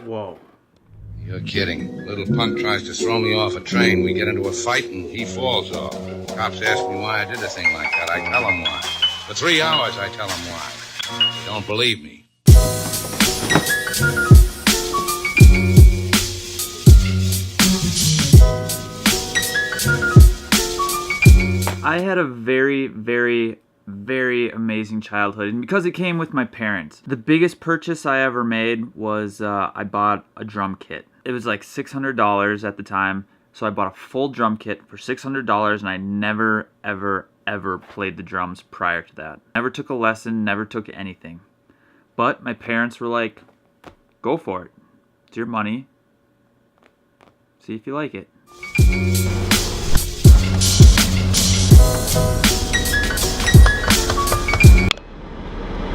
Whoa. You're kidding. Little punk tries to throw me off a train. We get into a fight and he falls off. Cops ask me why I did a thing like that. I tell them why. For 3 hours, I tell them why. They don't believe me. I had a very, very, very amazing childhood, and because it came with my parents. The biggest purchase I ever made was I bought a drum kit. It was like $600 at the time, so I bought a full drum kit for $600, and I never, ever, ever played the drums prior to that. Never took a lesson, never took anything. But my parents were like, go for it. It's your money. See if you like it.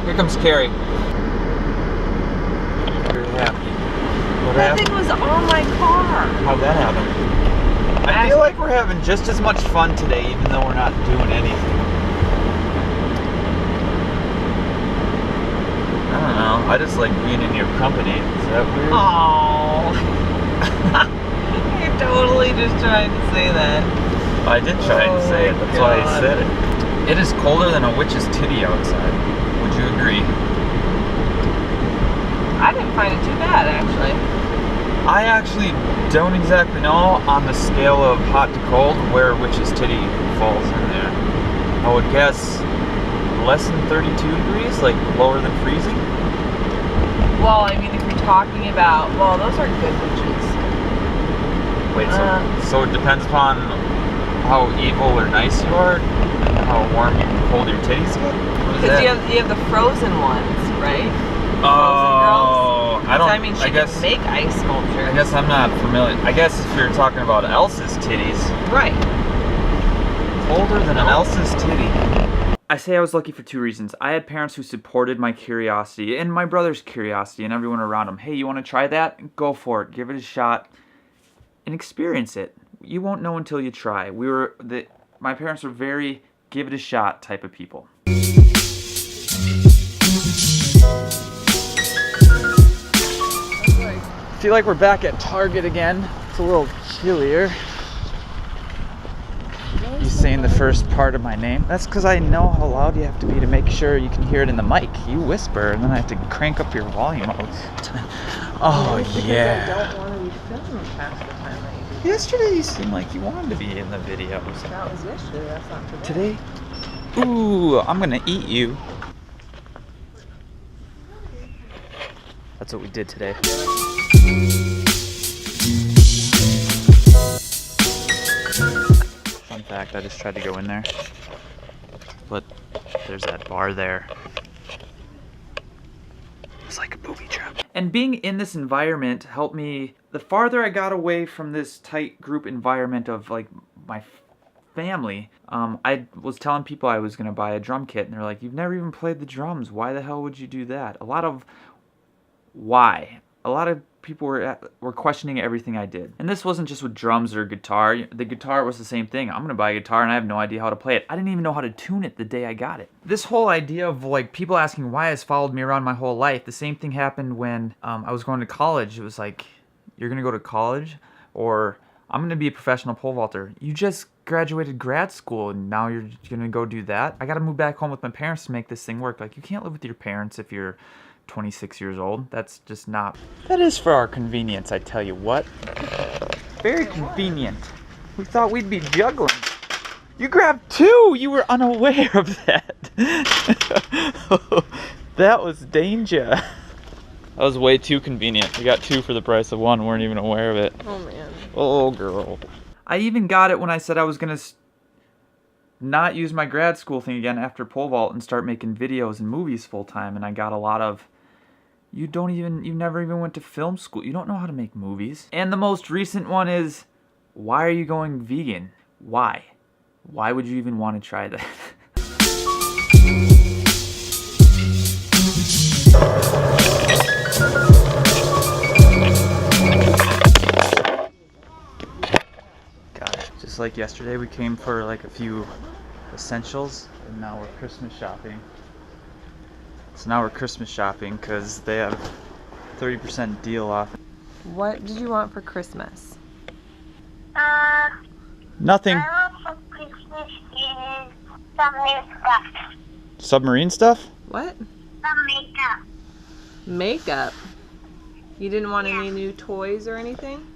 Here comes Carrie. Very happy. What That happened? thing was on my car. How'd that happen? I feel like we're having just as much fun today, even though we're not doing anything. I don't know. I just like being in your company. Is that weird? Oh. You're totally just trying to say that. I did try to say it. That's why I said it. It is colder than a witch's titty outside. Would you agree? I didn't find it too bad, actually. I actually don't exactly know on the scale of hot to cold where witch's titty falls in there. I would guess less than 32 degrees, like lower than freezing. Well, I mean, if you're talking about, well, those are good witches. Wait, so it depends upon how evil or nice you are, and how warm and cold your titties get? Because you have the frozen ones, right? Oh, I don't. I mean, she can make ice sculptures. I guess I'm not familiar. I guess if you're talking about Elsa's titties, Right. colder than an Elsa's titty. I say I was lucky for two reasons. I had parents who supported my curiosity and my brother's curiosity and everyone around him. Hey, you want to try that? Go for it. Give it a shot and experience it. You won't know until you try. My parents were very give it a shot type of people. I feel like we're back at Target again. It's a little chillier. You saying the first part of my name? That's because I know how loud you have to be to make sure you can hear it in the mic. You whisper, and then I have to crank up your volume. Oh, yeah. I don't want to be filmed past the time that you do. Yesterday you seemed like you wanted to be in the videos. That was yesterday, that's not today. Today? Ooh, I'm gonna eat you. That's what we did today. Fun fact, I just tried to go in there, but there's that bar there. It's like a booby trap. And being in this environment helped me. The farther I got away from this tight group environment of like my family, I was telling people I was gonna buy a drum kit, and they're like, "You've never even played the drums. Why the hell would you do that?" A lot of people were questioning everything I did. And this wasn't just with drums or guitar. The guitar was the same thing. I'm gonna buy a guitar and I have no idea how to play it. I didn't even know how to tune it the day I got it. This whole idea of like people asking why has followed me around my whole life. The same thing happened when I was going to college. It was like, you're gonna go to college, or I'm gonna be a professional pole vaulter. You just graduated grad school and now you're gonna go do that? I gotta move back home with my parents to make this thing work. Like, you can't live with your parents if you're 26 years old. That's just not. That is for our convenience, I tell you what. Very convenient. We thought we'd be juggling. You grabbed two! You were unaware of that. That was danger. That was way too convenient. We got two for the price of one. Weren't even aware of it. Oh, man. Oh, girl. I even got it when I said I was gonna not use my grad school thing again after pole vault and start making videos and movies full time. And I got a lot of, you never even went to film school. You don't know how to make movies. And the most recent one is, why are you going vegan? Why? Why would you even want to try that? Got it. Just like yesterday, we came for like a few essentials, and now we're Christmas shopping. So now we're Christmas shopping because they have 30% deal off. What did you want for Christmas? Nothing. I want for Christmas is some new stuff. Submarine stuff? What? Some makeup. Makeup. You didn't want any new toys or anything?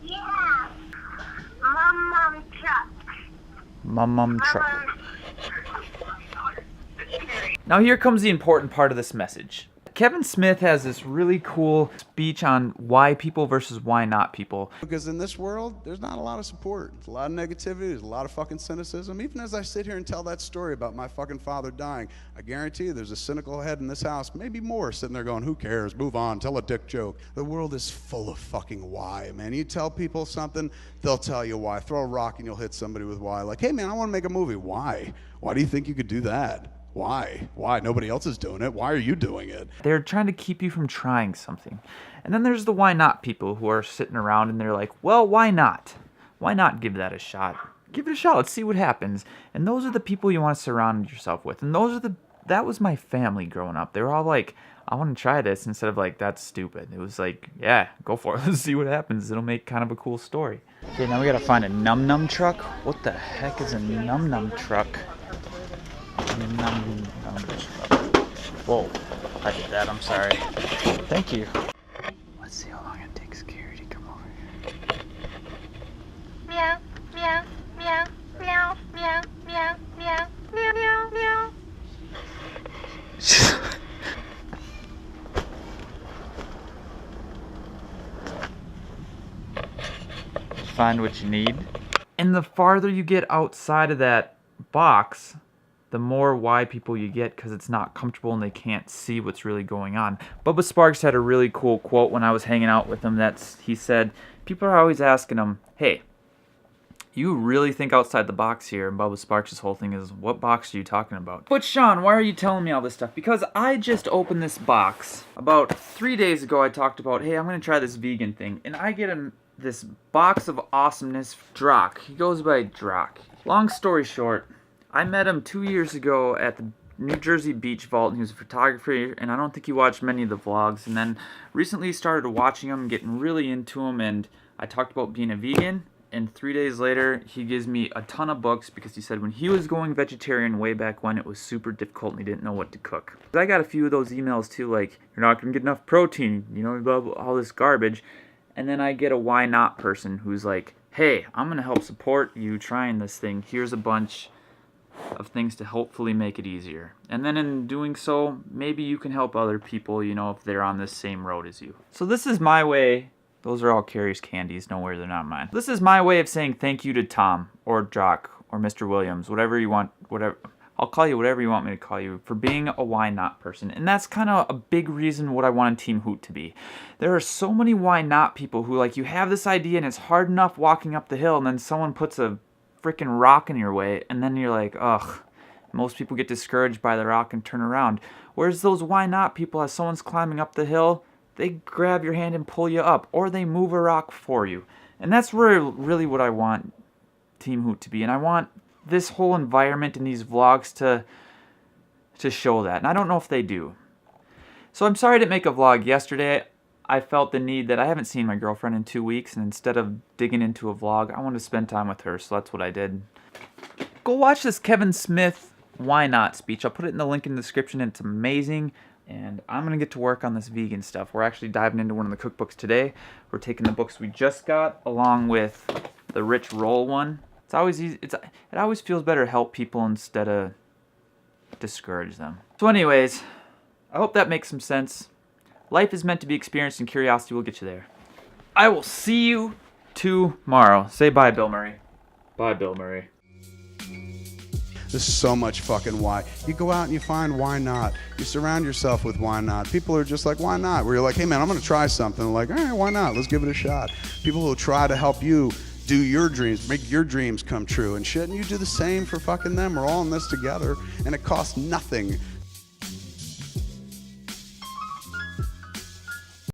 Yeah. Mum truck. Mum truck. Now here comes the important part of this message. Kevin Smith has this really cool speech on why people versus why not people. Because in this world, there's not a lot of support. There's a lot of negativity. There's a lot of fucking cynicism. Even as I sit here and tell that story about my fucking father dying, I guarantee you there's a cynical head in this house, maybe more, sitting there going, who cares? Move on. Tell a dick joke. The world is full of fucking why, man. You tell people something, they'll tell you why. Throw a rock and you'll hit somebody with why. Like, hey, man, I want to make a movie. Why? Why do you think you could do that? Why? Why? Nobody else is doing it. Why are you doing it? They're trying to keep you from trying something. And then there's the why not people who are sitting around and they're like, well, why not? Why not give that a shot? Give it a shot. Let's see what happens. And those are the people you want to surround yourself with. And that was my family growing up. They were all like, I want to try this, instead of like, that's stupid. It was like, yeah, go for it. Let's see what happens. It'll make kind of a cool story. Okay, now we got to find a num-num truck. What the heck is a num-num truck? Whoa, I did that, I'm sorry. Thank you. Let's see how long it takes Carrie to come over here. Meow, meow, meow, meow, meow, meow, meow, meow, meow, meow. Find what you need. And the farther you get outside of that box, the more why people you get, because it's not comfortable and they can't see what's really going on. Bubba Sparks had a really cool quote when I was hanging out with him. He said, people are always asking him, hey, you really think outside the box here? And Bubba Sparks' whole thing is, what box are you talking about? But Shawn, why are you telling me all this stuff? Because I just opened this box. About 3 days ago, I talked about, hey, I'm going to try this vegan thing. And I get this box of awesomeness, Drock. He goes by Drock. Long story short, I met him 2 years ago at the New Jersey Beach Vault, and he was a photographer, and I don't think he watched many of the vlogs. And then recently started watching him, getting really into him, and I talked about being a vegan. And 3 days later, he gives me a ton of books because he said when he was going vegetarian way back when, it was super difficult and he didn't know what to cook. I got a few of those emails too, like, you're not going to get enough protein, you know, blah, blah, all this garbage. And then I get a why not person who's like, hey, I'm going to help support you trying this thing. Here's a bunch of things to hopefully make it easier. And then in doing so, maybe you can help other people, you know, if they're on this same road as you. So this is my way. Those are all Carrie's candies. No worries, they're not mine. This is my way of saying thank you to Tom or Jock or Mr. Williams, whatever you want, whatever. I'll call you whatever you want me to call you, for being a why not person. And that's kind of a big reason what I wanted Team Hoot to be. There are so many why not people who, like, you have this idea and it's hard enough walking up the hill, and then someone puts a freaking rock in your way, and then you're like, ugh. Most people get discouraged by the rock and turn around. Whereas those why not people, as someone's climbing up the hill, they grab your hand and pull you up, or they move a rock for you. And that's really what I want Team Hoot to be. And I want this whole environment and these vlogs to show that. And I don't know if they do. So I'm sorry I didn't make a vlog yesterday. I felt the need that I haven't seen my girlfriend in 2 weeks, and instead of digging into a vlog, I wanted to spend time with her, so that's what I did. Go watch this Kevin Smith Why Not speech. I'll put it in the link in the description. It's amazing. And I'm going to get to work on this vegan stuff. We're actually diving into one of the cookbooks today. We're taking the books we just got along with the Rich Roll one. It's always easy. It always feels better to help people instead of discourage them. So anyways, I hope that makes some sense. Life is meant to be experienced, and curiosity will get you there. I will see you tomorrow. Say bye, Bill Murray. Bye, Bill Murray. There's so much fucking why. You go out and you find why not. You surround yourself with why not. People are just like, why not? Where you're like, hey man, I'm gonna try something. Like, all right, why not? Let's give it a shot. People will try to help you do your dreams, make your dreams come true and shit. And you do the same for fucking them. We're all in this together, and it costs nothing